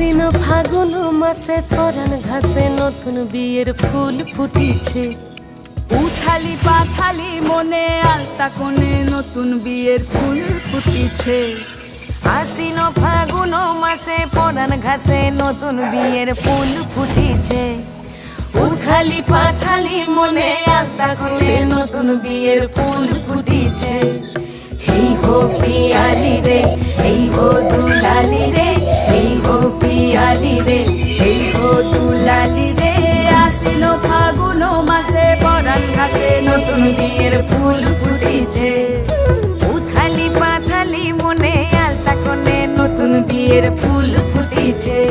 আশ্বিন ফাগুন মাসে পরাণ ঘাসে নতুন বিয়ের ফুল ফুটিছে। উথালি পাথালি মনে আলতা কোণে নতুন বিয়ের ফুল ফুটিছে। আশ্বিন ফাগুন মাসে পরাণ ঘাসে নতুন বিয়ের ফুল ফুটিছে। উথালি পাথালি মনে আলতা কোণে নতুন বিয়ের ফুল ফুটিছে। এই হো পিয়ালি রে, এই হো দুলালি রে, এই হো পিয়ালি রে, এই হো দুলালি রে। আশ্বিন ফাগুন মাসে পরাণ ঘাসে নতুন বিয়ের ফুল ফুটিছে। উথালি পাথালি মনে আলতা কোণে নতুন বিয়ের ফুল ফুটিছে।